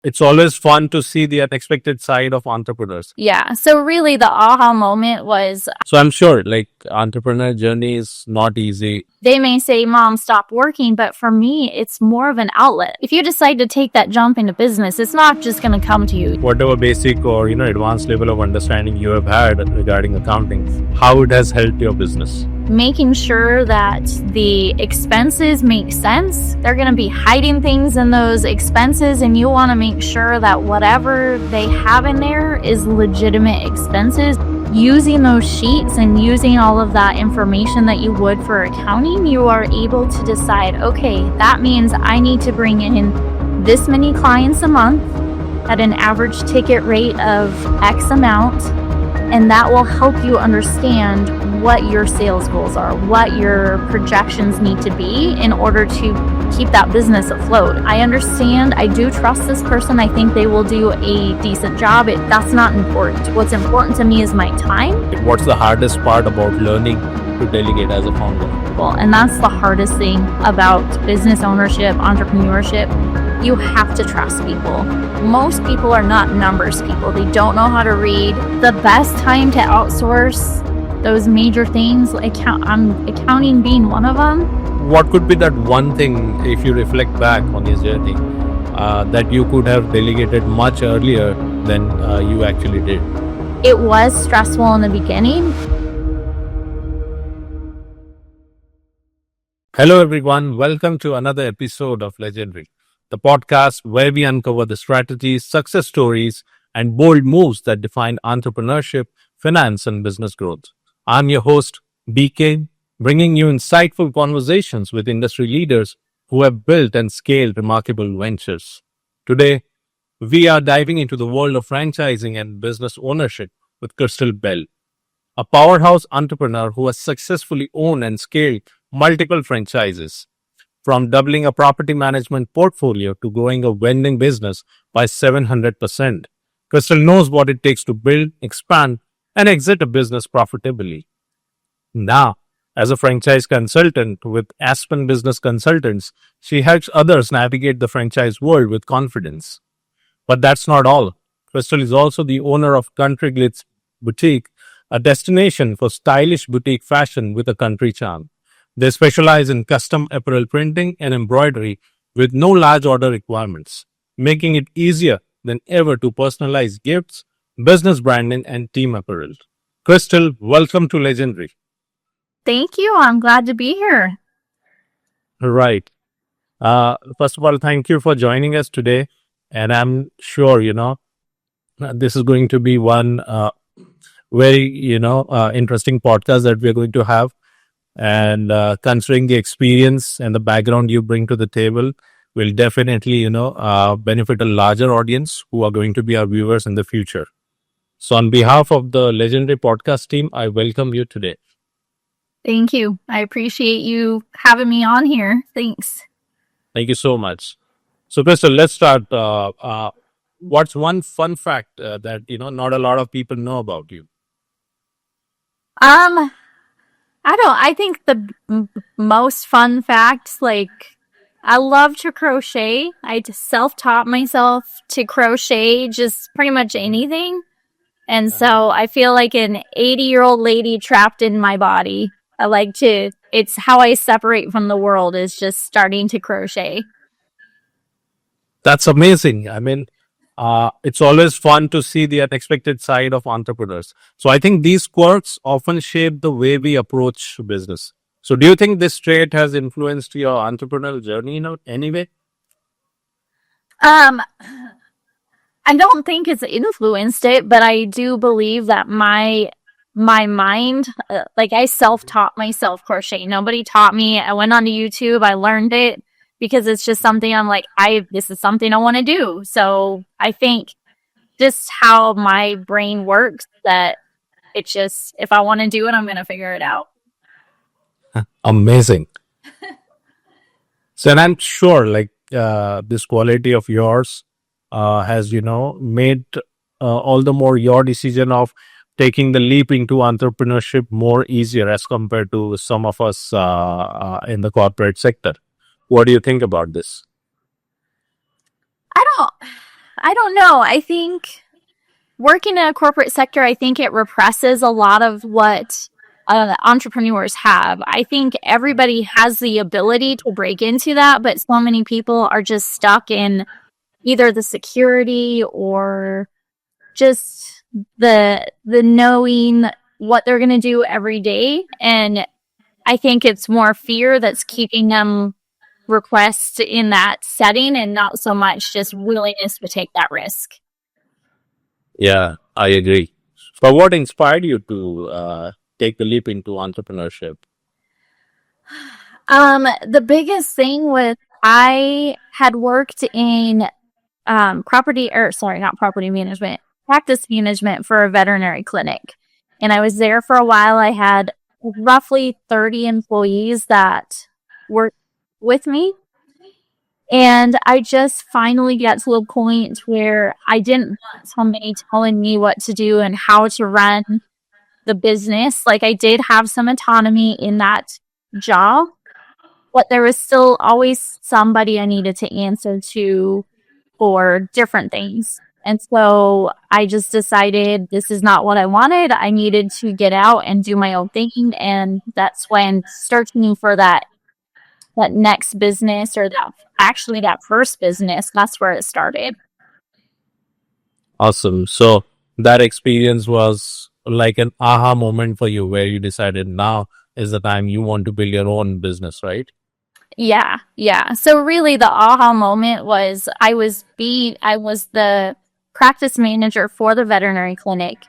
It's always fun to see the unexpected side of entrepreneurs. Yeah. So really the aha moment was So I'm sure like entrepreneur journey is not easy. they may say, Mom, stop working. But for me, it's more of an outlet. If you decide to take that jump into business, it's not just going to come to you. Whatever basic or advanced level of understanding you have had regarding accounting, how it has helped your business. Making sure that the expenses make sense. They're going to be hiding things in those expenses, and you want to make sure that whatever they have in there is legitimate expenses. Using those sheets and using all of that information that you would for accounting, you are able to decide, okay, that means I need to bring in this many clients a month at an average ticket rate of X amount, and that will help you understand what your sales goals are, what your projections need to be in order to keep that business afloat. I understand, I do trust this person, I think they will do a decent job. That's not important. What's important to me is my time. What's the hardest part about learning to delegate as a founder? And that's the hardest thing about business ownership, entrepreneurship. You have to trust people. Most people are not numbers people. They don't know how to read. The best time to outsource those major things, accounting being one of them. What could be that one thing, if you reflect back on your journey, that you could have delegated much earlier than you actually did? It was stressful in the beginning. Hello everyone, welcome to another episode of Ledger-ndary, the podcast where we uncover the strategies, success stories, and bold moves that define entrepreneurship, finance, and business growth. I'm your host, BK, bringing you insightful conversations with industry leaders who have built and scaled remarkable ventures. Today, we are diving into the world of franchising and business ownership with Chrystal Bell, a powerhouse entrepreneur who has successfully owned and scaled multiple franchises, from doubling a property management portfolio to growing a vending business by 700%. Chrystal knows what it takes to build, expand, and exit a business profitably. Now, as a franchise consultant with Aspen Business Consultants, she helps others navigate the franchise world with confidence. But that's not all. Chrystal is also the owner of Country Glitz Boutique, a destination for stylish boutique fashion with a country charm. They specialize in custom apparel printing and embroidery with no large order requirements, making it easier than ever to personalize gifts, business branding, and team apparel. Chrystal, welcome to Ledger-ndary. Thank you. I'm glad to be here. Right. First of all, thank you for joining us today. And I'm sure, this is going to be one very, interesting podcast that we're going to have. And considering the experience and the background you bring to the table, will definitely, benefit a larger audience who are going to be our viewers in the future. So on behalf of the Ledger-ndary podcast team, I welcome you today. Thank you. I appreciate you having me on here. Thanks. Thank you so much. So, Chrystal, let's start. What's one fun fact that, not a lot of people know about you? I think the most fun facts, I love to crochet. I self-taught myself to crochet just pretty much anything. And so I feel like an 80-year-old lady trapped in my body. It's how I separate from the world, is just starting to crochet. That's amazing. I mean, it's always fun to see the unexpected side of entrepreneurs. So I think these quirks often shape the way we approach business. So do you think this trait has influenced your entrepreneurial journey in any way? I don't think it's influenced it, but I do believe that my mind, I self-taught myself crochet. Nobody taught me. I went onto YouTube. I learned it because it's just something I'm this is something I want to do. So I think just how my brain works, that it's just, if I want to do it, I'm going to figure it out. Amazing. So, and I'm sure this quality of yours has, made all the more your decision of taking the leap into entrepreneurship more easier as compared to some of us in the corporate sector. What do you think about this? I don't know. I think working in a corporate sector, I think it represses a lot of what entrepreneurs have. I think everybody has the ability to break into that, but so many people are just stuck in either the security or just the knowing what they're going to do every day. And I think it's more fear that's keeping them requests in that setting and not so much just willingness to take that risk. Yeah, I agree. But what inspired you to take the leap into entrepreneurship? The biggest thing was I had worked in not property management, practice management for a veterinary clinic. And I was there for a while. I had roughly 30 employees that worked with me. And I just finally got to a point where I didn't want somebody telling me what to do and how to run the business. Like, I did have some autonomy in that job, but there was still always somebody I needed to answer to for different things. And so I just decided this is not what I wanted. I needed to get out and do my own thing. And that's when searching for that next business, or that first business, that's where it started. Awesome. So that experience was like an aha moment for you where you decided now is the time you want to build your own business, right? Yeah. So really the aha moment was I was the practice manager for the veterinary clinic,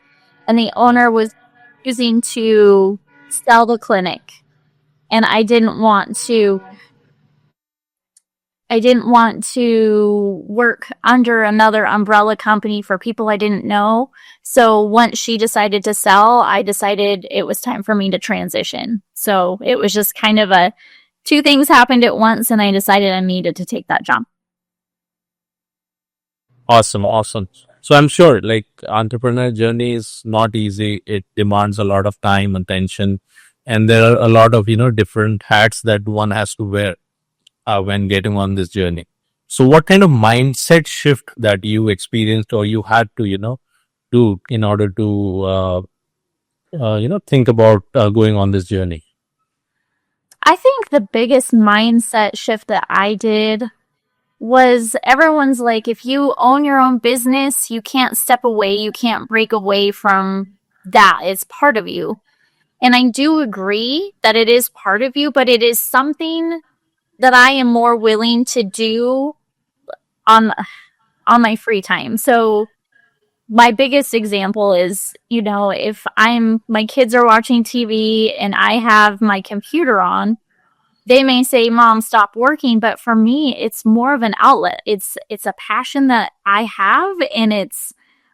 and the owner was choosing to sell the clinic. And I didn't want to work under another umbrella company for people I didn't know. So once she decided to sell, I decided it was time for me to transition. So it was just kind of two things happened at once, and I decided I needed to take that jump. Awesome. So I'm sure like entrepreneur journey is not easy. It demands a lot of time, attention, and there are a lot of, different hats that one has to wear when getting on this journey. So what kind of mindset shift that you experienced or you had to, do in order to, think about going on this journey? I think the biggest mindset shift that I did was everyone's like, if you own your own business, you can't step away, you can't break away from that. It's part of you. And I do agree that it is part of you, but it is something that I am more willing to do on my free time. So my biggest example is, if my kids are watching TV and I have my computer on, they may say, "Mom, stop working." But for me, it's more of an outlet. It's a passion that I have, and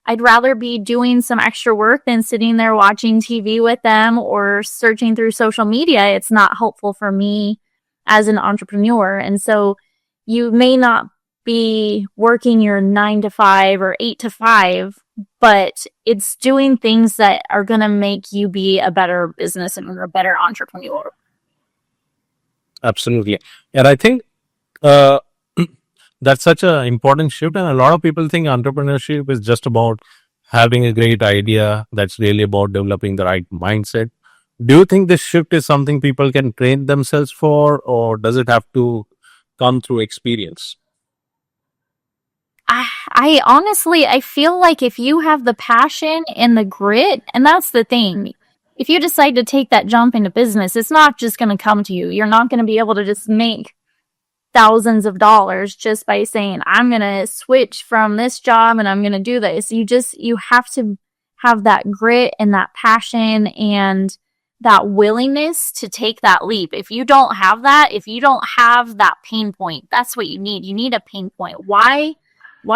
I'd rather be doing some extra work than sitting there watching TV with them or searching through social media. It's not helpful for me as an entrepreneur. And so you may not be working your 9 to 5 or 8 to 5, but it's doing things that are going to make you be a better business and a better entrepreneur. Absolutely. And I think that's such an important shift. And a lot of people think entrepreneurship is just about having a great idea. That's really about developing the right mindset. Do you think this shift is something people can train themselves for, or does it have to come through experience? I honestly, I feel like if you have the passion and the grit, and that's the thing, if you decide to take that jump into business, it's not just going to come to you. You're not going to be able to just make thousands of dollars just by saying, I'm going to switch from this job and I'm going to do this. You have to have that grit and that passion and that willingness to take that leap. If you don't have that, if you don't have that pain point, that's what you need. You need a pain point. Why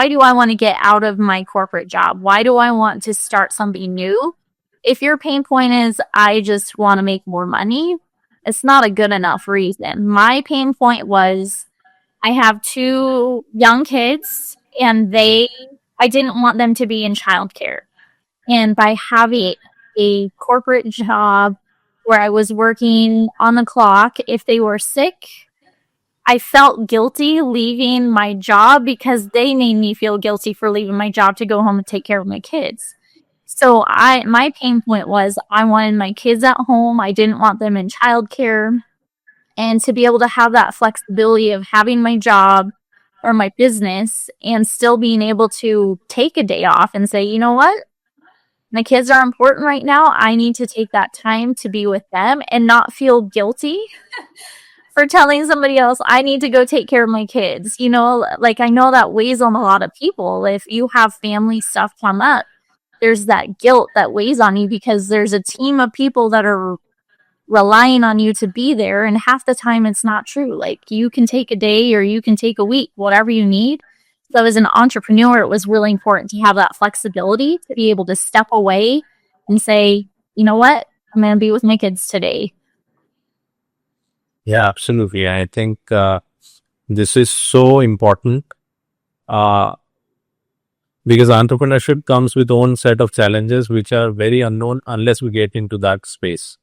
do I want to get out of my corporate job? Why do I want to start something new? If your pain point is, I just want to make more money, it's not a good enough reason. My pain point was, I have 2 young kids and I didn't want them to be in childcare. And by having a corporate job where I was working on the clock, if they were sick, I felt guilty leaving my job because they made me feel guilty for leaving my job to go home and take care of my kids. So my pain point was I wanted my kids at home. I didn't want them in childcare. And to be able to have that flexibility of having my job or my business and still being able to take a day off and say, you know what? My kids are important right now. I need to take that time to be with them and not feel guilty for telling somebody else I need to go take care of my kids. You know, like I know that weighs on a lot of people. If you have family stuff come up, there's that guilt that weighs on you because there's a team of people that are relying on you to be there, and half the time it's not true. Like you can take a day or you can take a week, whatever you need. So as an entrepreneur, it was really important to have that flexibility to be able to step away and say, you know what, I'm going to be with my kids today. Yeah, absolutely. I think this is so important because entrepreneurship comes with own set of challenges which are very unknown unless we get into that space.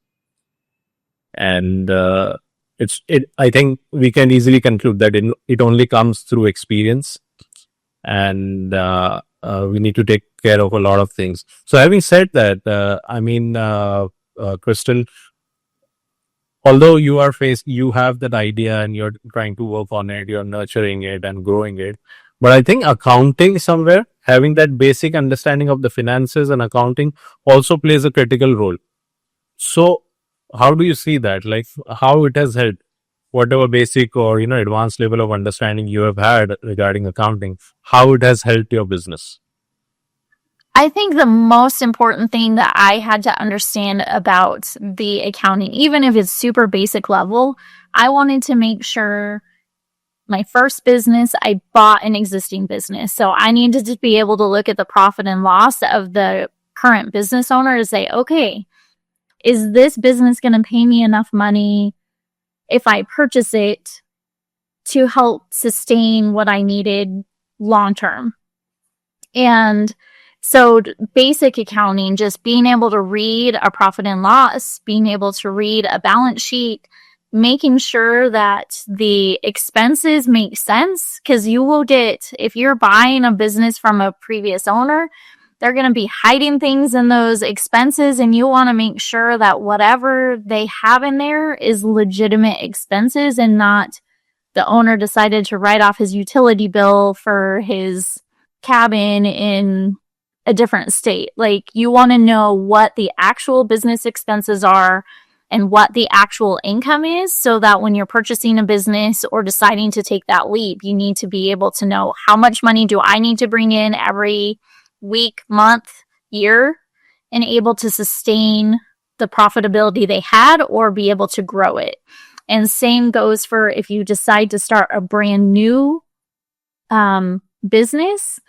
And I think we can easily conclude that it only comes through experience, and we need to take care of a lot of things. So having said that, Chrystal, although you have that idea and you're trying to work on it, you're nurturing it and growing it. But I think accounting somewhere, having that basic understanding of the finances and accounting also plays a critical role. So how do you see that? Like how it has helped, whatever basic or, advanced level of understanding you have had regarding accounting, how it has helped your business? I think the most important thing that I had to understand about the accounting, even if it's super basic level, I wanted to make sure my first business, I bought an existing business. So I needed to be able to look at the profit and loss of the current business owner to say, okay, is this business going to pay me enough money if I purchase it to help sustain what I needed long term? And so basic accounting, just being able to read a profit and loss, being able to read a balance sheet, making sure that the expenses make sense, because you will get, if you're buying a business from a previous owner, they're going to be hiding things in those expenses, and you want to make sure that whatever they have in there is legitimate expenses and not the owner decided to write off his utility bill for his cabin in a different state. Like you want to know what the actual business expenses are and what the actual income is, so that when you're purchasing a business or deciding to take that leap, you need to be able to know how much money do I need to bring in every week, month, year, and able to sustain the profitability they had or be able to grow it. And same goes for if you decide to start a brand new business.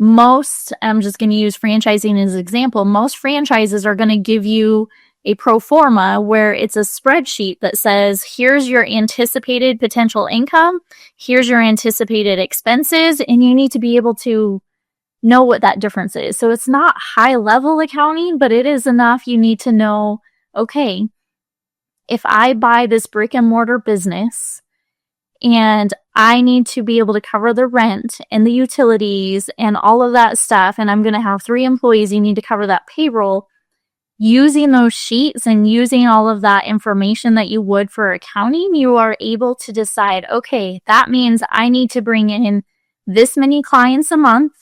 I'm just going to use franchising as an example. Most franchises are going to give you a pro forma where it's a spreadsheet that says, here's your anticipated potential income, here's your anticipated expenses, and you need to be able to know what that difference is. So it's not high level accounting, but it is enough. You need to know, okay, if I buy this brick and mortar business and I need to be able to cover the rent and the utilities and all of that stuff, and I'm going to have 3 employees, you need to cover that payroll. Using those sheets and using all of that information that you would for accounting, you are able to decide, okay, that means I need to bring in this many clients a month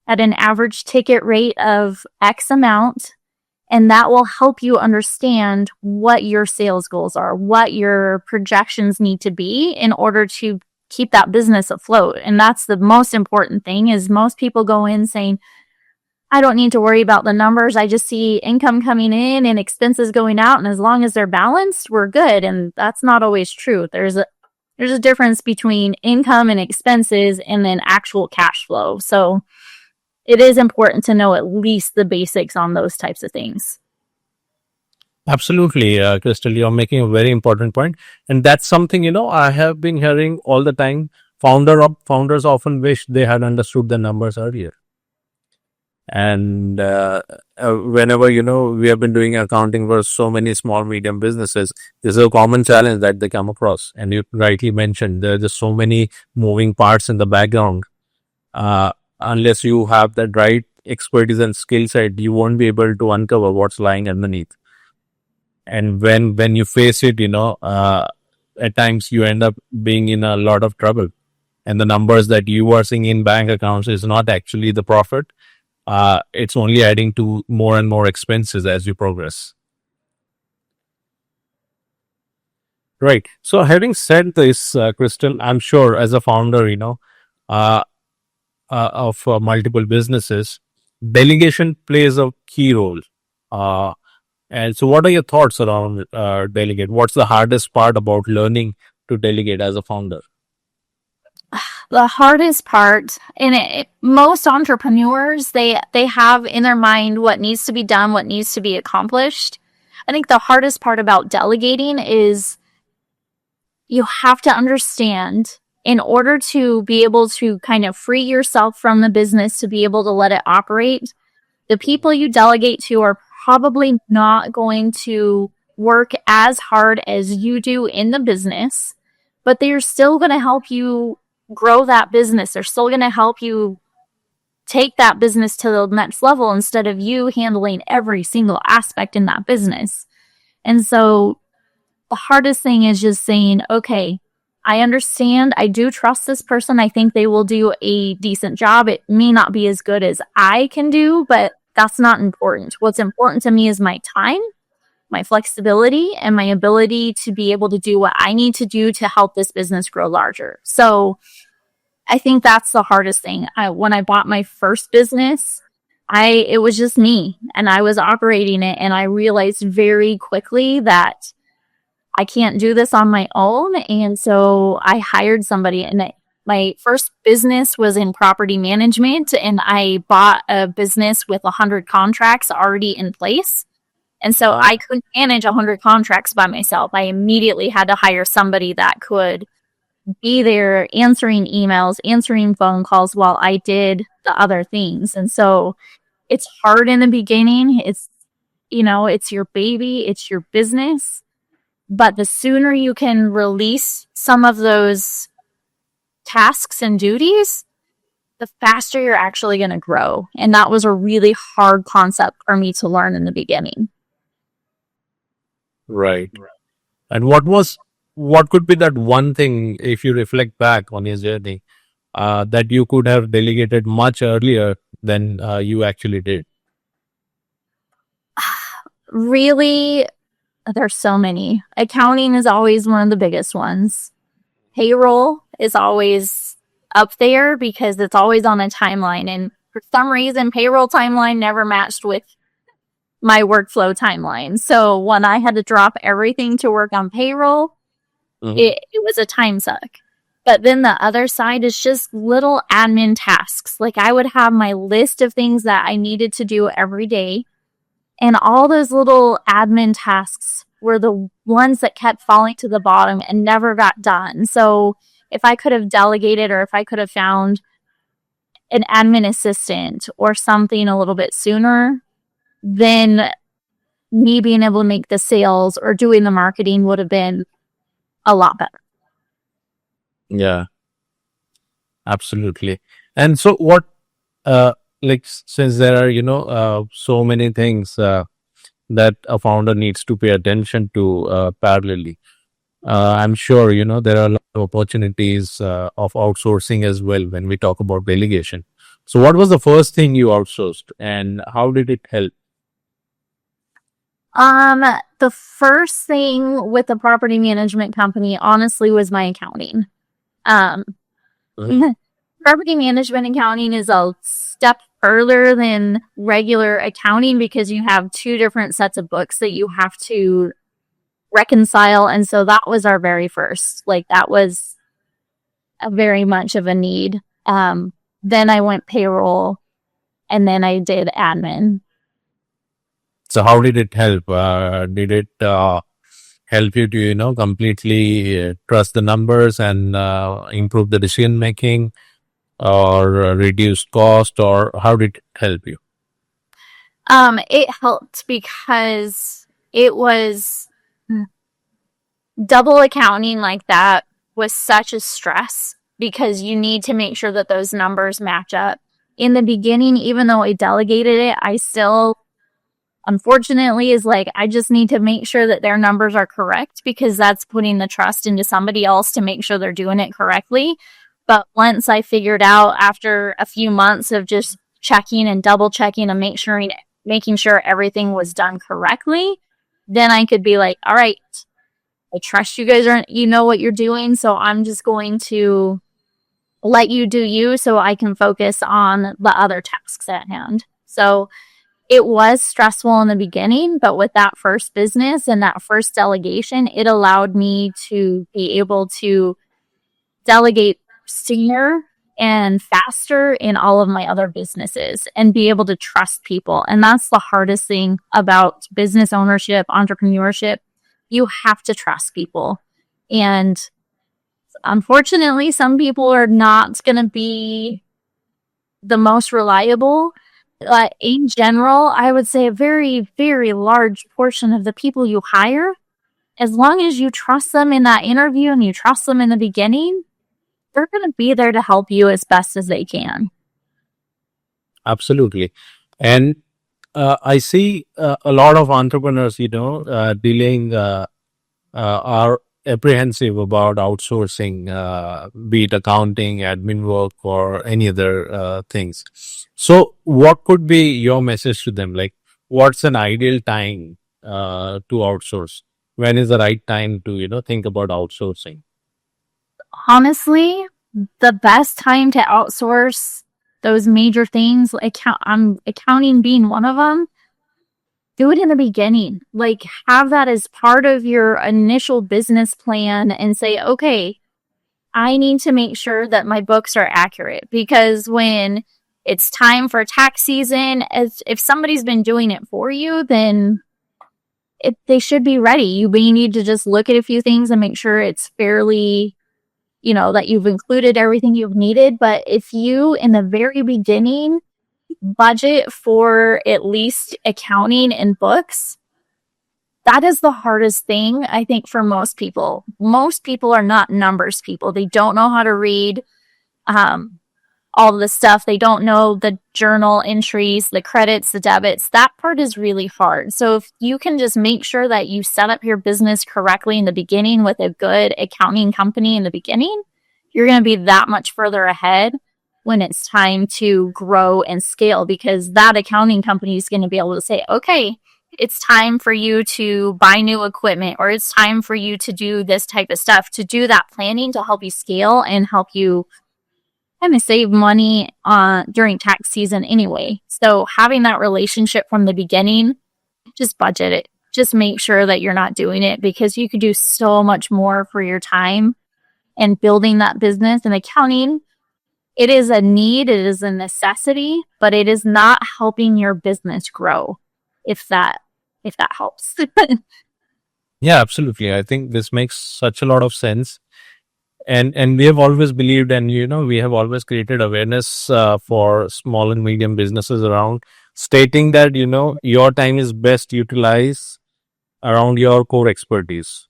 at an average ticket rate of X amount. And that will help you understand what your sales goals are, what your projections need to be in order to keep that business afloat. And that's the most important thing, is most people go in saying, I don't need to worry about the numbers. I just see income coming in and expenses going out. And as long as they're balanced, we're good. And that's not always true. There's a difference between income and expenses and then actual cash flow. So it is important to know at least the basics on those types of things. Absolutely, Chrystal, you're making a very important point. And that's something, I have been hearing all the time. Founders often wish they had understood the numbers earlier. And whenever, we have been doing accounting for so many small, medium businesses, this is a common challenge that they come across. And you rightly mentioned there are just so many moving parts in the background. Unless you have that right expertise and skill set, you won't be able to uncover what's lying underneath. And when you face it, at times you end up being in a lot of trouble. And the numbers that you are seeing in bank accounts is not actually the profit. It's only adding to more and more expenses as you progress. Right. So having said this, Chrystal, I'm sure as a founder, uh, of multiple businesses, delegation plays a key role. Uh, and so what are your thoughts around delegate? What's the hardest part about learning to delegate as a founder? The hardest part, and most entrepreneurs, they have in their mind what needs to be done, what needs to be accomplished. I think the hardest part about delegating is you have to understand, in order to be able to kind of free yourself from the business to be able to let it operate, the people you delegate to are probably not going to work as hard as you do in the business, but they're still going to help you grow that business. They're still going to help you take that business to the next level instead of you handling every single aspect in that business. And so the hardest thing is just saying, okay, I understand. I do trust this person. I think they will do a decent job. It may not be as good as I can do, but that's not important. What's important to me is my time, my flexibility, and my ability to be able to do what I need to do to help this business grow larger. So I think that's the hardest thing. When I bought my first business, it was just me and I was operating it, and I realized very quickly that I can't do this on my own. And so I hired somebody, and my first business was in property management, and I bought a business with 100 contracts already in place. And so I couldn't manage 100 contracts by myself. I immediately had to hire somebody that could be there answering emails, answering phone calls while I did the other things. And so it's hard in the beginning. It's your baby, it's your business. But the sooner you can release some of those tasks and duties, the faster you're actually going to grow. And that was a really hard concept for me to learn in the beginning. Right. And what could be that one thing, if you reflect back on your journey, that you could have delegated much earlier than you actually did? Really, there's so many. Accounting is always one of the biggest ones. Payroll is always up there because it's always on a timeline. And for some reason, payroll timeline never matched with my workflow timeline. So when I had to drop everything to work on payroll, it was a time suck. But then the other side is just little admin tasks. Like I would have my list of things that I needed to do every day. And all those little admin tasks were the ones that kept falling to the bottom and never got done. So if I could have delegated, or if I could have found an admin assistant or something a little bit sooner, then me being able to make the sales or doing the marketing would have been a lot better. Yeah, absolutely. And so what, since there are, so many things that a founder needs to pay attention to parallelly, I'm sure, there are a lot of opportunities of outsourcing as well when we talk about delegation. So what was the first thing you outsourced and how did it help? The first thing with the property management company, honestly, was my accounting. Property management accounting is a step further than regular accounting because you have two different sets of books that you have to reconcile. And so that was our very first, that was a very much of a need. Then I went payroll, and then I did admin. So how did it help? Did it help you to, completely trust the numbers and improve the decision making, or reduce cost, or how did it help you? It helped because it was double accounting like that was such a stress because you need to make sure that those numbers match up. In the beginning, even though I delegated it, I still, unfortunately, is like, I just need to make sure that their numbers are correct because that's putting the trust into somebody else to make sure they're doing it correctly. But once I figured out after a few months of just checking and double checking and making sure everything was done correctly, then I could be like, all right, I trust you guys you know what you're doing, so I'm just going to let you do you so I can focus on the other tasks at hand. So it was stressful in the beginning, but with that first business and that first delegation, it allowed me to be able to delegate sooner and faster in all of my other businesses and be able to trust people. And that's the hardest thing about business ownership, entrepreneurship. You have to trust people. And unfortunately, some people are not going to be the most reliable. In general, I would say a very, very large portion of the people you hire, as long as you trust them in that interview and you trust them in the beginning, they're going to be there to help you as best as they can. Absolutely. And I see a lot of entrepreneurs, dealing are apprehensive about outsourcing, be it accounting, admin work, or any other things. So, what could be your message to them? Like, what's an ideal time to outsource? When is the right time to think about outsourcing? Honestly, the best time to outsource those major things, accounting being one of them, do it in the beginning. Like, have that as part of your initial business plan and say, okay, I need to make sure that my books are accurate, because when it's time for tax season, if somebody's been doing it for you, then they should be ready. You may need to just look at a few things and make sure it's fairly, that you've included everything you've needed. But if you, in the very beginning, budget for at least accounting and books, that is the hardest thing, I think, for most people. Most people are not numbers people. They don't know how to read all the stuff. They don't know the journal entries, the credits, the debits. That part is really hard. So if you can just make sure that you set up your business correctly in the beginning with a good accounting company in the beginning, you're going to be that much further ahead when it's time to grow and scale, because that accounting company is going to be able to say, okay, it's time for you to buy new equipment, or it's time for you to do this type of stuff, to do that planning to help you scale and help you kind of save money during tax season anyway. So having that relationship from the beginning, just budget it. Just make sure that you're not doing it, because you could do so much more for your time and building that business. And accounting, it is a need, it is a necessity, but it is not helping your business grow, if that helps. Yeah, absolutely. I think this makes such a lot of sense. And we have always believed, and we have always created awareness for small and medium businesses around, stating that your time is best utilized around your core expertise.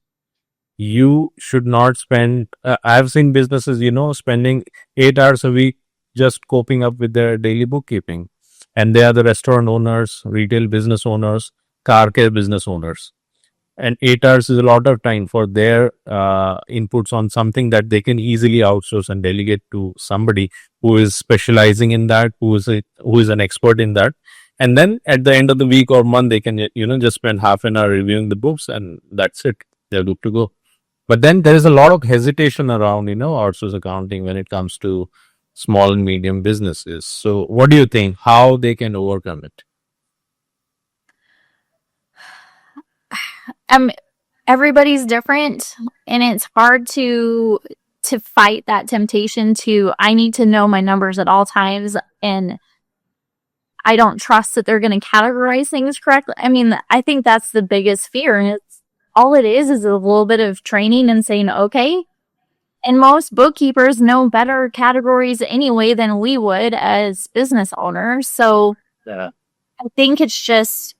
You should not spend. I've seen businesses, spending 8 hours a week just coping up with their daily bookkeeping, and they are the restaurant owners, retail business owners, car care business owners. And 8 hours is a lot of time for their inputs on something that they can easily outsource and delegate to somebody who is specializing in that, who is an expert in that. And then at the end of the week or month, they can just spend half an hour reviewing the books, and that's it. They're good to go. But then there is a lot of hesitation around outsource accounting when it comes to small and medium businesses. So what do you think? How they can overcome it? Everybody's different, and it's hard to fight that temptation to, I need to know my numbers at all times, and I don't trust that they're going to categorize things correctly. I mean, I think that's the biggest fear, and all it is a little bit of training and saying, okay. And most bookkeepers know better categories anyway than we would as business owners. So, I think it's just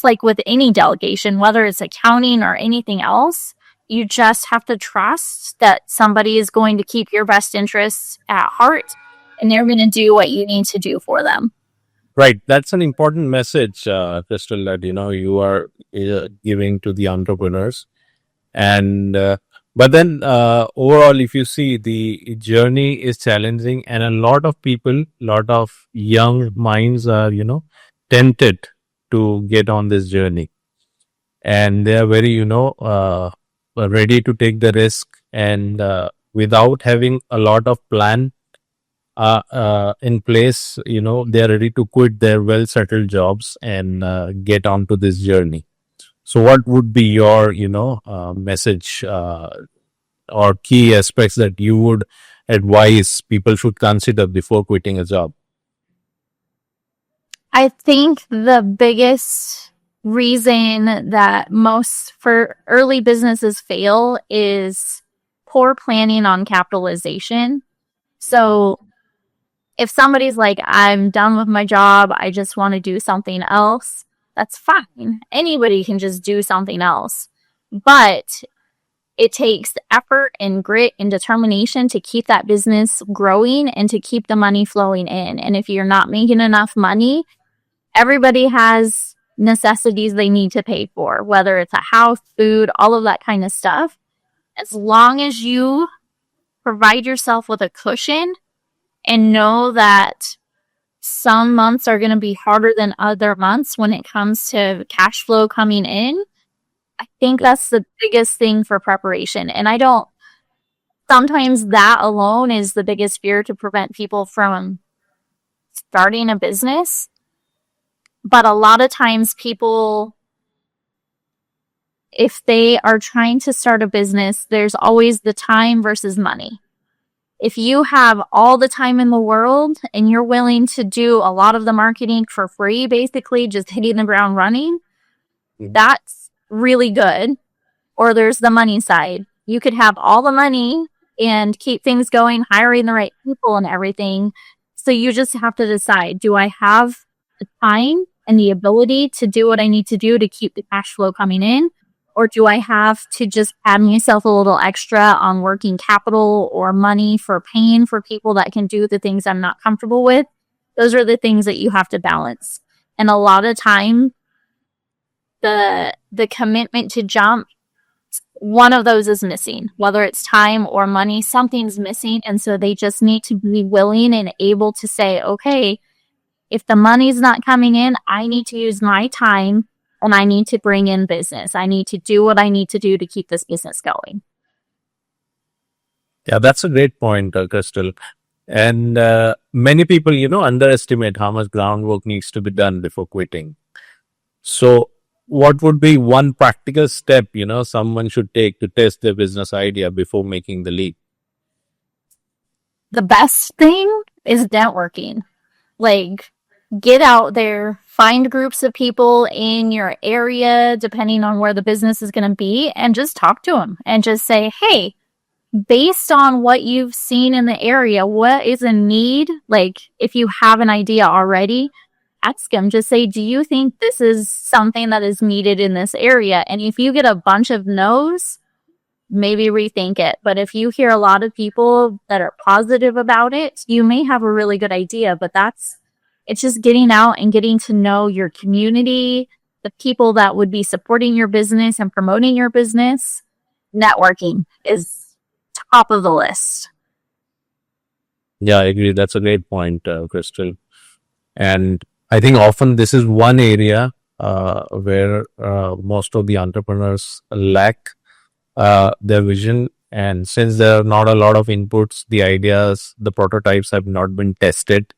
like with any delegation, whether it's accounting or anything else, you just have to trust that somebody is going to keep your best interests at heart and they're going to do what you need to do for them. Right. That's an important message, Crystal, that, you are giving to the entrepreneurs. And, but then overall, if you see, the journey is challenging, and a lot of people, lot of young minds are, tempted to get on this journey, and they are very, ready to take the risk, and without having a lot of plan in place, they are ready to quit their well settled jobs and get onto this journey. So what would be your message or key aspects that you would advise people should consider before quitting a job? I think the biggest reason that most for early businesses fail is poor planning on capitalization. So if somebody's like, I'm done with my job, I just want to do something else, that's fine. Anybody can just do something else. But it takes effort and grit and determination to keep that business growing and to keep the money flowing in. And if you're not making enough money, everybody has necessities they need to pay for, whether it's a house, food, all of that kind of stuff. As long as you provide yourself with a cushion and know that some months are going to be harder than other months when it comes to cash flow coming in, I think that's the biggest thing for preparation. And sometimes that alone is the biggest fear to prevent people from starting a business. But a lot of times people, if they are trying to start a business, there's always the time versus money. If you have all the time in the world and you're willing to do a lot of the marketing for free, basically just hitting the ground running, that's really good. Or there's the money side. You could have all the money and keep things going, hiring the right people and everything. So you just have to decide, do I have the time and the ability to do what I need to do to keep the cash flow coming in? Or do I have to just add myself a little extra on working capital or money for paying for people that can do the things I'm not comfortable with? Those are the things that you have to balance. And a lot of time, the commitment to jump, one of those is missing. Whether it's time or money, something's missing. And so they just need to be willing and able to say, okay, if the money's not coming in, I need to use my time and I need to bring in business. I need to do what I need to do to keep this business going. Yeah, that's a great point, Crystal. And many people, underestimate how much groundwork needs to be done before quitting. So what would be one practical step, someone should take to test their business idea before making the leap? The best thing is networking. Like, get out there, find groups of people in your area, depending on where the business is going to be, and just talk to them and just say, hey, based on what you've seen in the area, what is a need? Like, if you have an idea already, ask them, just say, do you think this is something that is needed in this area? And if you get a bunch of no's, maybe rethink it. But if you hear a lot of people that are positive about it, you may have a really good idea. But it's just getting out and getting to know your community, the people that would be supporting your business and promoting your business. Networking is top of the list. Yeah, I agree. That's a great point, Crystal. And I think often this is one area where most of the entrepreneurs lack their vision. And since there are not a lot of inputs, the ideas, the prototypes have not been tested.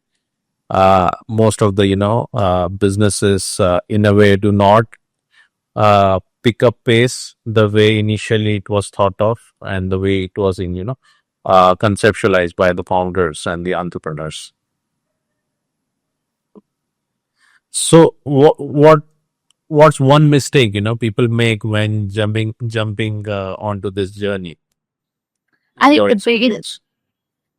Most of the, businesses in a way do not pick up pace the way initially it was thought of and the way it was conceptualized by the founders and the entrepreneurs. So what's one mistake, people make when jumping onto this journey? I think the biggest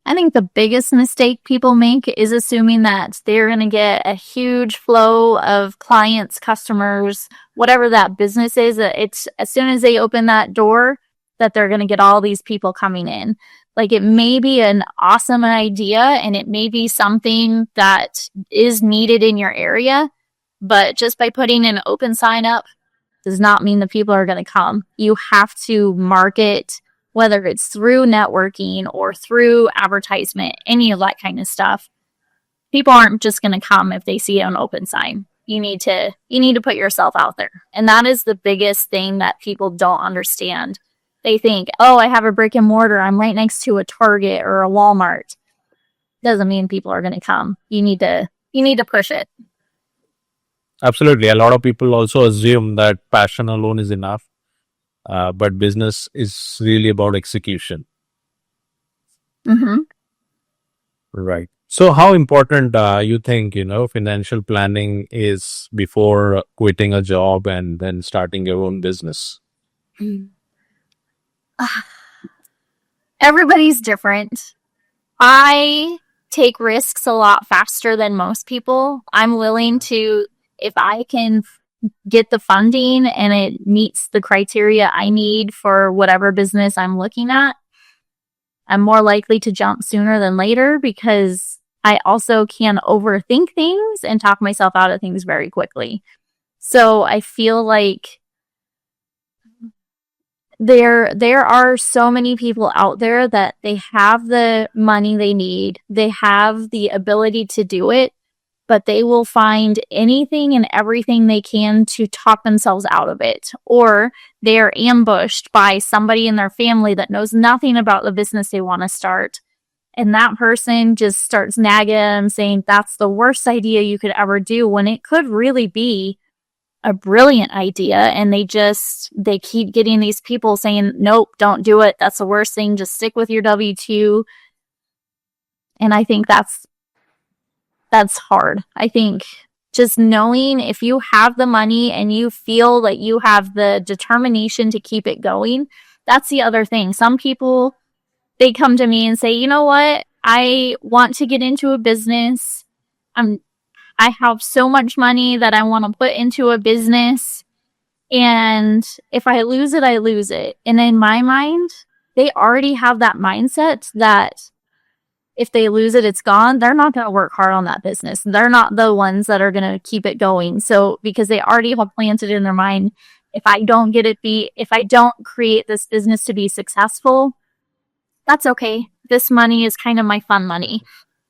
I think the biggest mistake people make is assuming that they're going to get a huge flow of clients, customers, whatever that business is. It's as soon as they open that door that they're going to get all these people coming in. Like, it may be an awesome idea and it may be something that is needed in your area, but just by putting an open sign up does not mean the people are going to come. You have to market, whether it's through networking or through advertisement, any of that kind of stuff. People aren't just going to come if they see an open sign. You need to put yourself out there. And that is the biggest thing that people don't understand. They think, oh, I have a brick and mortar. I'm right next to a Target or a Walmart. Doesn't mean people are going to come. You need to push it. Absolutely. A lot of people also assume that passion alone is enough, but business is really about execution. Mm-hmm. Right. So how important you think, financial planning is before quitting a job and then starting your own business? Everybody's different. I take risks a lot faster than most people. I'm willing to, if I can get the funding and it meets the criteria I need for whatever business I'm looking at, I'm more likely to jump sooner than later, because I also can overthink things and talk myself out of things very quickly. So I feel like there are so many people out there that they have the money they need, they have the ability to do it, but they will find anything and everything they can to talk themselves out of it. Or they are ambushed by somebody in their family that knows nothing about the business they want to start. And that person just starts nagging them, saying that's the worst idea you could ever do, when it could really be a brilliant idea. And they keep getting these people saying, nope, don't do it. That's the worst thing. Just stick with your W-2. And I think that's hard. I think just knowing if you have the money and you feel that you have the determination to keep it going, that's the other thing. Some people, they come to me and say, you know what? I want to get into a business. I have so much money that I want to put into a business. And if I lose it, I lose it. And in my mind, they already have that mindset that if they lose it, it's gone. They're not going to work hard on that business. They're not the ones that are going to keep it going. So because they already have planted in their mind, if I don't create this business to be successful, that's okay. This money is kind of my fun money.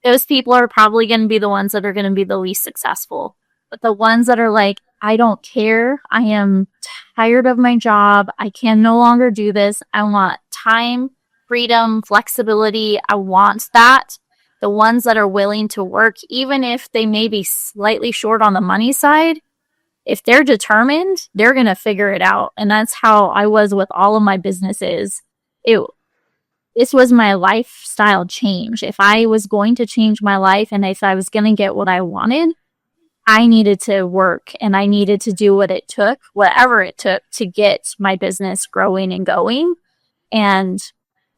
Those people are probably going to be the ones that are going to be the least successful. But the ones that are like, I don't care. I am tired of my job. I can no longer do this. I want time, freedom, flexibility. I want that. The ones that are willing to work, even if they may be slightly short on the money side, if they're determined, they're going to figure it out. And that's how I was with all of my businesses. This was my lifestyle change. If I was going to change my life and if I was going to get what I wanted, I needed to work and I needed to do whatever it took to get my business growing and going. And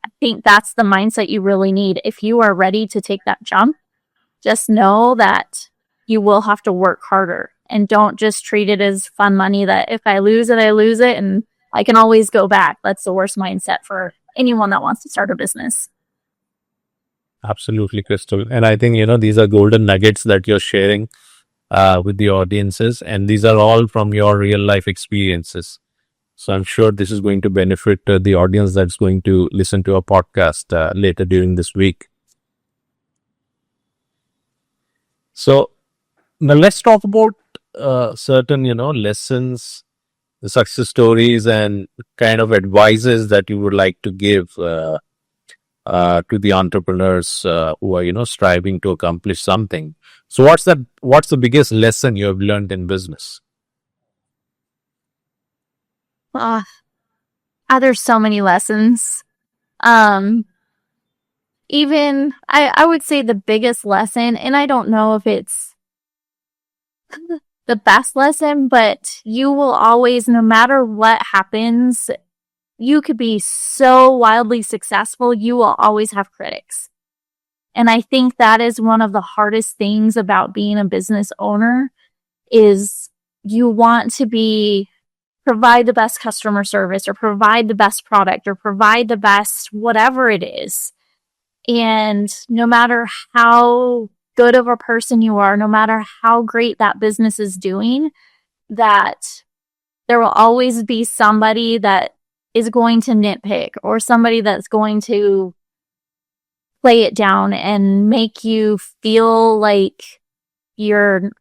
I think that's the mindset you really need. If you are ready to take that jump, just know that you will have to work harder, and don't just treat it as fun money that if I lose it, I lose it and I can always go back. That's the worst mindset for anyone that wants to start a business. Absolutely, Chrystal. And I think, these are golden nuggets that you're sharing with the audiences. And these are all from your real life experiences. So I'm sure this is going to benefit the audience that's going to listen to our podcast later during this week. So now let's talk about certain, lessons, the success stories, and kind of advices that you would like to give to the entrepreneurs who are, striving to accomplish something. So what's the biggest lesson you have learned in business? There's so many lessons. Even I would say the biggest lesson, and I don't know if it's the best lesson, but you will always, no matter what happens, you could be so wildly successful, you will always have critics. And I think that is one of the hardest things about being a business owner is you want to provide the best customer service or provide the best product or provide the best whatever it is. And no matter how good of a person you are, no matter how great that business is doing, that there will always be somebody that is going to nitpick or somebody that's going to play it down and make you feel like you're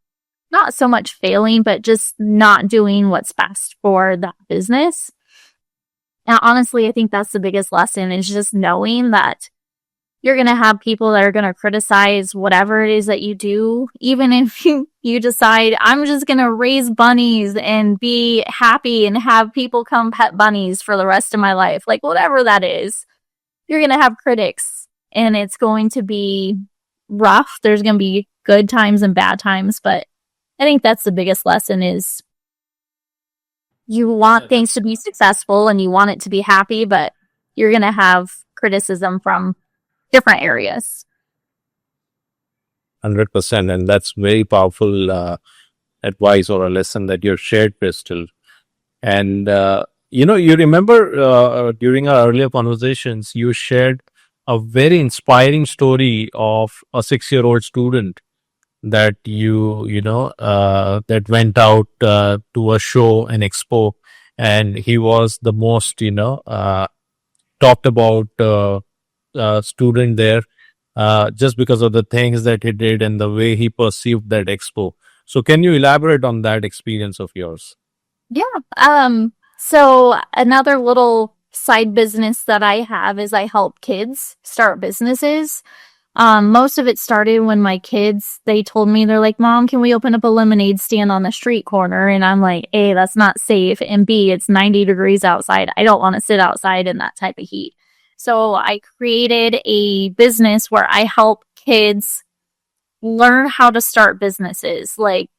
not so much failing, but just not doing what's best for that business. And honestly, I think that's the biggest lesson is just knowing that you're going to have people that are going to criticize whatever it is that you do. Even if you decide, I'm just going to raise bunnies and be happy and have people come pet bunnies for the rest of my life. Like whatever that is, you're going to have critics and it's going to be rough. There's going to be good times and bad times. But I think that's the biggest lesson is you want things to be successful and you want it to be happy, but you're going to have criticism from different areas. 100%. And that's very powerful advice or a lesson that you've shared, Chrystal. And, you remember during our earlier conversations, you shared a very inspiring story of a 6-year-old student that that went out to a show, an expo, and he was the most, talked about student there just because of the things that he did and the way he perceived that expo. So can you elaborate on that experience of yours? Yeah. So another little side business that I have is I help kids start businesses. Most of it started when my kids, they told me, they're like, Mom, can we open up a lemonade stand on the street corner? And I'm like, A, that's not safe. And B, it's 90 degrees outside. I don't want to sit outside in that type of heat. So I created a business where I help kids learn how to start businesses, like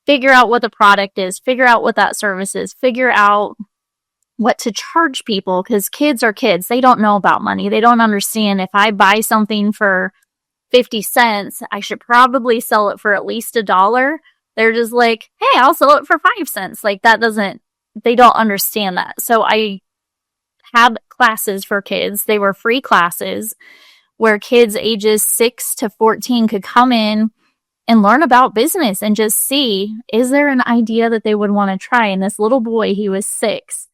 figure out what the product is, figure out what that service is, figure out what to charge people, because kids are kids. They don't know about money. They don't understand if I buy something for 50 cents, I should probably sell it for at least $1. They're just like, hey, I'll sell it for 5 cents. Like they don't understand that. So I had classes for kids. They were free classes where kids ages 6 to 14 could come in and learn about business and just see, is there an idea that they would want to try? And this little boy, he was 6.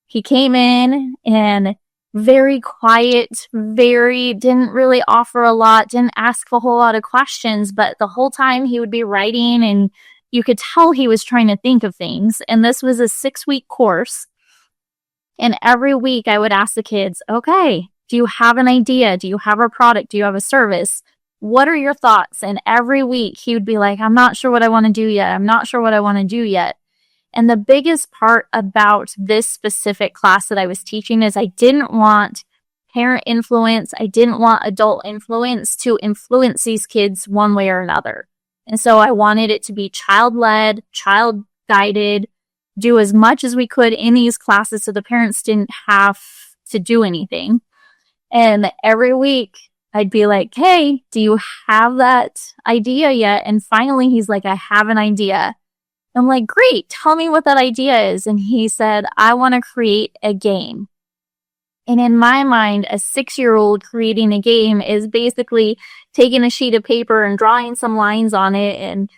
He came in and very quiet, didn't really offer a lot, didn't ask a whole lot of questions, but the whole time he would be writing and you could tell he was trying to think of things. And this was a 6-week course. And every week I would ask the kids, okay, do you have an idea? Do you have a product? Do you have a service? What are your thoughts? And every week he would be like, I'm not sure what I want to do yet. I'm not sure what I want to do yet. And the biggest part about this specific class that I was teaching is I didn't want parent influence. I didn't want adult influence to influence these kids one way or another. And so I wanted it to be child-led, child-guided, do as much as we could in these classes so the parents didn't have to do anything. And every week I'd be like, hey, do you have that idea yet? And finally he's like, I have an idea. I'm like, great, tell me what that idea is. And he said, I want to create a game. And in my mind, a 6-year-old creating a game is basically taking a sheet of paper and drawing some lines on it and,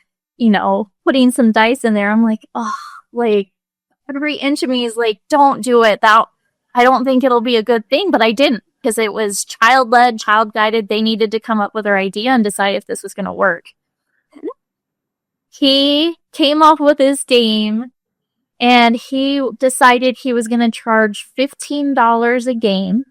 putting some dice in there. I'm like, oh, like every inch of me is like, don't do it. I don't think it'll be a good thing, but I didn't because it was child-led, child-guided. They needed to come up with their idea and decide if this was going to work. He came up with his game and he decided he was going to charge $15 a game.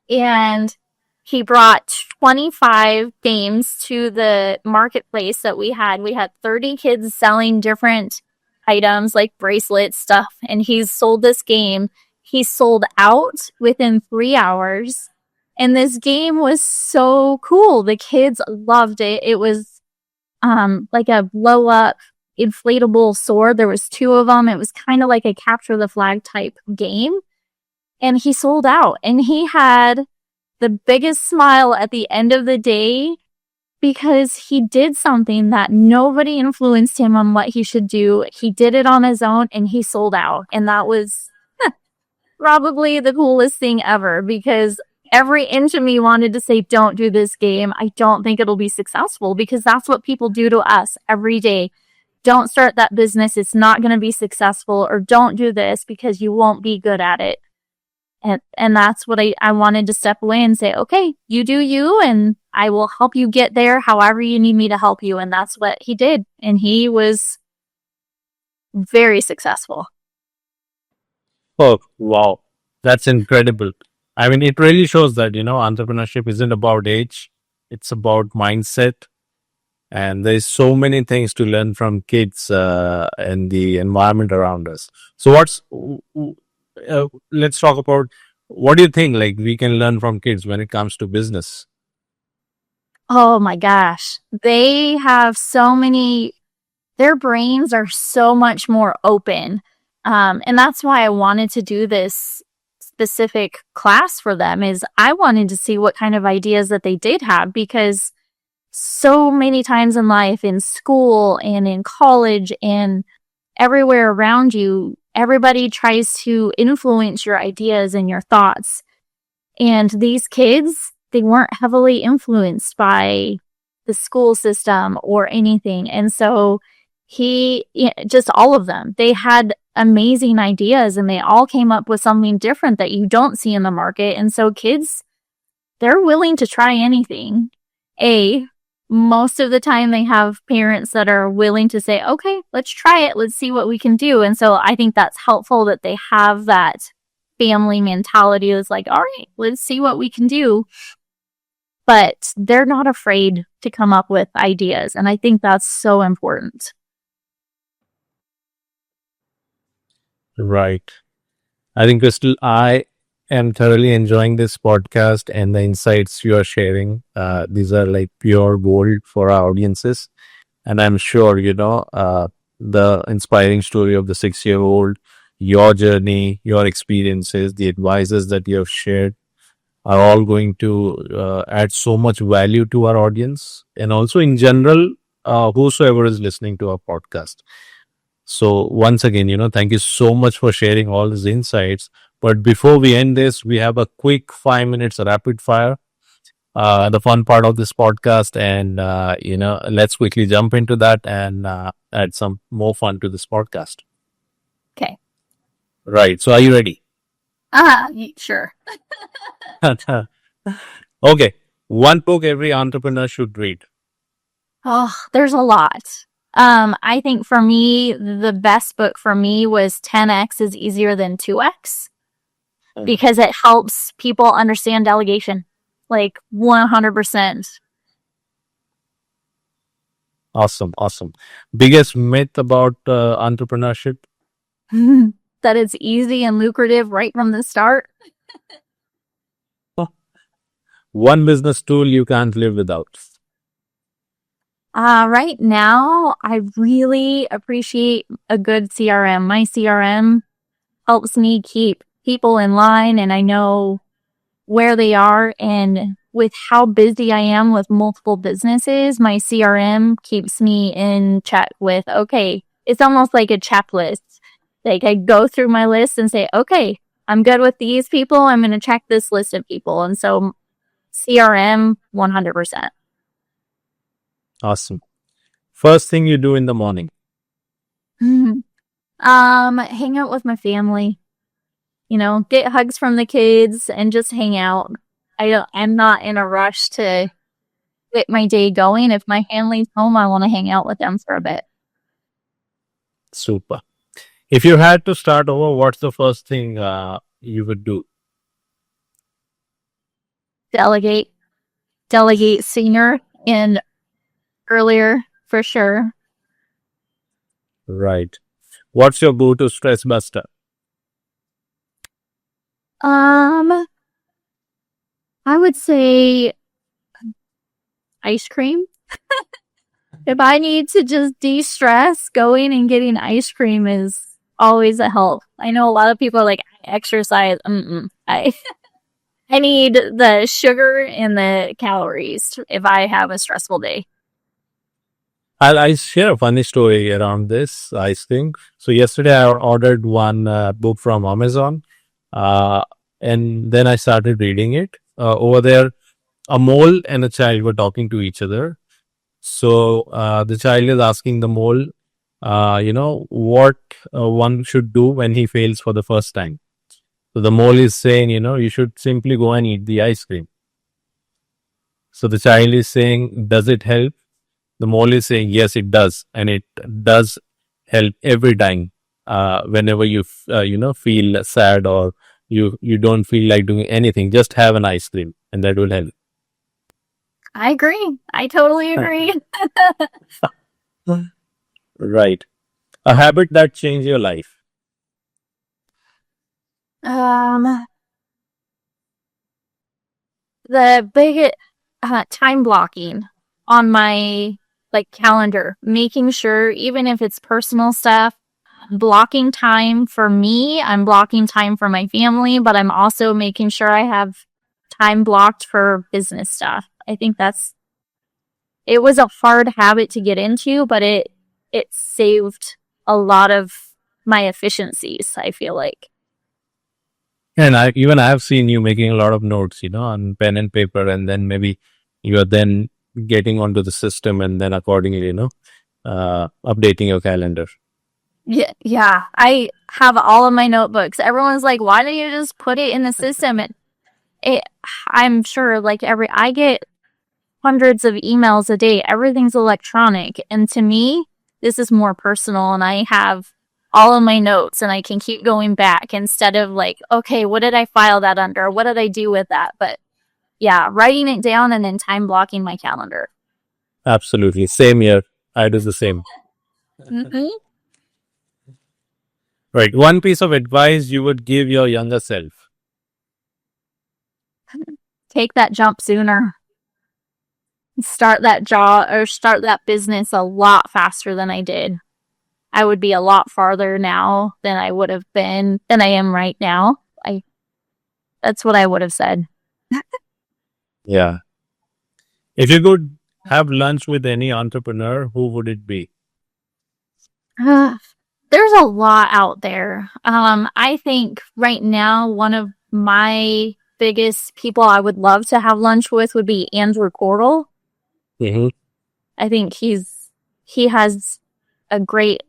And he brought 25 games to the marketplace that we had. We had 30 kids selling different items like bracelets, stuff. And he sold this game. He sold out within 3 hours. And this game was so cool. The kids loved it. It was like a blow up inflatable sword. There was 2 of them. It was kind of like a capture the flag type game. And he sold out. And he had the biggest smile at the end of the day because he did something that nobody influenced him on what he should do. He did it on his own and he sold out. And that was probably the coolest thing ever because every inch of me wanted to say, don't do this game. I don't think it'll be successful because that's what people do to us every day. Don't start that business. It's not going to be successful, or don't do this because you won't be good at it. And that's what I wanted to step away and say, okay, you do you, and I will help you get there however you need me to help you. And that's what he did. And he was very successful. Oh, wow. That's incredible. I mean, it really shows that, entrepreneurship isn't about age. It's about mindset. And there's so many things to learn from kids and the environment around us. So let's talk about, what do you think like we can learn from kids when it comes to business? Oh my gosh. They have their brains are so much more open. And that's why I wanted to do this specific class for them, is I wanted to see what kind of ideas that they did have, because so many times in life, in school and in college and everywhere around you, everybody tries to influence your ideas and your thoughts. And these kids, they weren't heavily influenced by the school system or anything. And so just all of them, they had amazing ideas and they all came up with something different that you don't see in the market. And so kids, they're willing to try anything. Most of the time they have parents that are willing to say, okay, let's try it. Let's see what we can do. And so I think that's helpful that they have that family mentality. It's like, all right, let's see what we can do. But they're not afraid to come up with ideas. And I think that's so important. Right. I think, Chrystal, I am thoroughly enjoying this podcast and the insights you are sharing. These are like pure gold for our audiences. And I'm sure, the inspiring story of the 6-year-old, your journey, your experiences, the advices that you have shared are all going to add so much value to our audience, and also in general, whosoever is listening to our podcast. So once again, thank you so much for sharing all these insights. But before we end this, we have a quick 5 minutes rapid fire, the fun part of this podcast. And, let's quickly jump into that and add some more fun to this podcast. Okay. Right. So are you ready? Sure. Okay. One book every entrepreneur should read. Oh, there's a lot. I think for me, the best book for me was 10x is easier than 2x, because it helps people understand delegation, like 100%. Awesome. Biggest myth about entrepreneurship? That it's easy and lucrative right from the start. One business tool you can't live without. Right now, I really appreciate a good CRM. My CRM helps me keep people in line, and I know where they are. And with how busy I am with multiple businesses, my CRM keeps me in check with, okay, it's almost like a checklist. Like I go through my list and say, okay, I'm good with these people. I'm going to check this list of people. And so CRM, 100%. Awesome. First thing you do in the morning? Hang out with my family, get hugs from the kids and just hang out. I'm not in a rush to get my day going. If my family's home, I want to hang out with them for a bit. Super. If you had to start over, what's the first thing you would do? Delegate sooner and earlier, for sure. Right. What's your go-to stress buster? I would say ice cream. If I need to just de-stress, going and getting ice cream is always a help. I know a lot of people are like, I exercise. I need the sugar and the calories if I have a stressful day. I share a funny story around this ice cream. So yesterday I ordered one book from Amazon, uh, and then I started reading it. Over there, a mole and a child were talking to each other. So the child is asking the mole, what one should do when he fails for the first time. So the mole is saying, you should simply go and eat the ice cream. So the child is saying, does it help? The mole is saying, yes, it does. And it does help every time. Whenever you feel sad or you don't feel like doing anything, just have an ice cream and that will help. I agree. I totally agree. Right. A habit that changed your life. um, the big time blocking on my like calendar, making sure even if it's personal stuff, blocking time for me, I'm blocking time for my family, but I'm also making sure I have time blocked for business stuff. I think it was a hard habit to get into, but it saved a lot of my efficiencies, I feel like. And I have seen you making a lot of notes, on pen and paper, and then maybe you are then getting onto the system and then accordingly, updating your calendar. Yeah. I have all of my notebooks. Everyone's like, why don't you just put it in the system? I'm sure like I get hundreds of emails a day. Everything's electronic. And to me, this is more personal, and I have all of my notes and I can keep going back instead of like, okay, what did I file that under? What did I do with that? But yeah, writing it down and then time blocking my calendar. Absolutely. Same here. I do the same. Mm-hmm. Right. One piece of advice you would give your younger self. Take that jump sooner. Start that business a lot faster than I did. I would be a lot farther now than I would have been than I am right now. That's what I would have said. Yeah. If you could have lunch with any entrepreneur, who would it be? There's a lot out there. I think right now one of my biggest people I would love to have lunch with would be Andrew Cordell. Mm-hmm. I think he has a great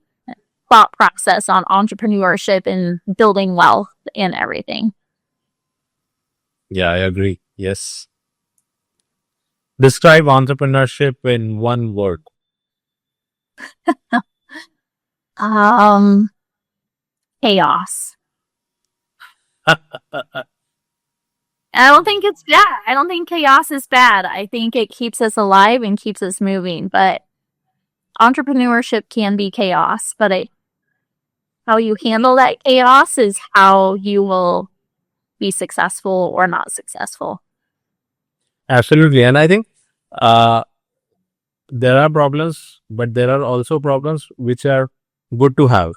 thought process on entrepreneurship and building wealth and everything. Yeah, I agree. Yes. Describe entrepreneurship in one word. Chaos. I don't think it's bad. I don't think chaos is bad. I think it keeps us alive and keeps us moving. But entrepreneurship can be chaos. But how you handle that chaos is how you will be successful or not successful. Absolutely. And I think there are problems, but there are also problems which are good to have.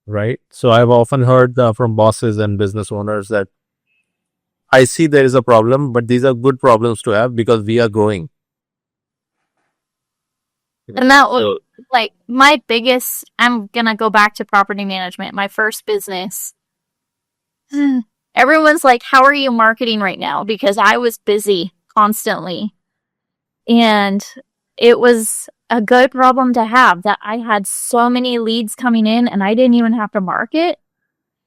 Right. So I've often heard from bosses and business owners that I see there is a problem, but these are good problems to have because we are growing. And that was like my biggest, I'm going to go back to property management, my first business. Everyone's like, how are you marketing right now? Because I was busy constantly. And it was a good problem to have that I had so many leads coming in and I didn't even have to market.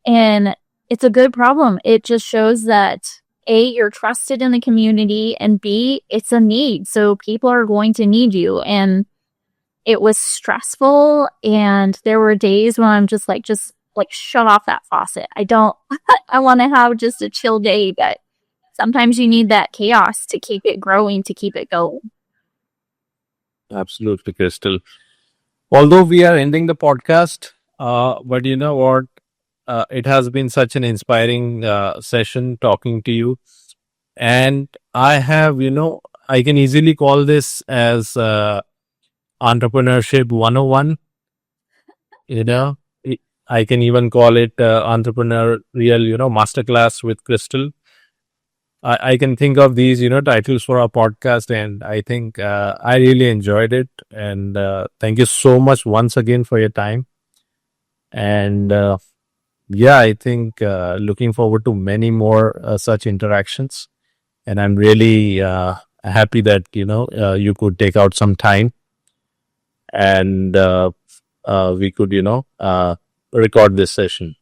And it's a good problem. It just shows that A, you're trusted in the community, and B, it's a need. So people are going to need you. And it was stressful. And there were days when I'm just like shut off that faucet. I want to have just a chill day, but sometimes you need that chaos to keep it growing, to keep it going. Absolutely, Chrystal. Although we are ending the podcast, but you know what? It has been such an inspiring session talking to you. And I have, I can easily call this as Entrepreneurship 101. You know, I can even call it entrepreneurial, masterclass with Chrystal. I can think of these, titles for our podcast, and I think I really enjoyed it. And thank you so much once again for your time. And yeah, I think looking forward to many more such interactions. And I'm really happy that you could take out some time and we could record this session.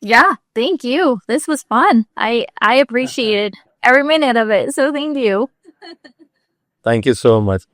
Yeah, thank you. This was fun. I appreciated every minute of it. So thank you. Thank you so much.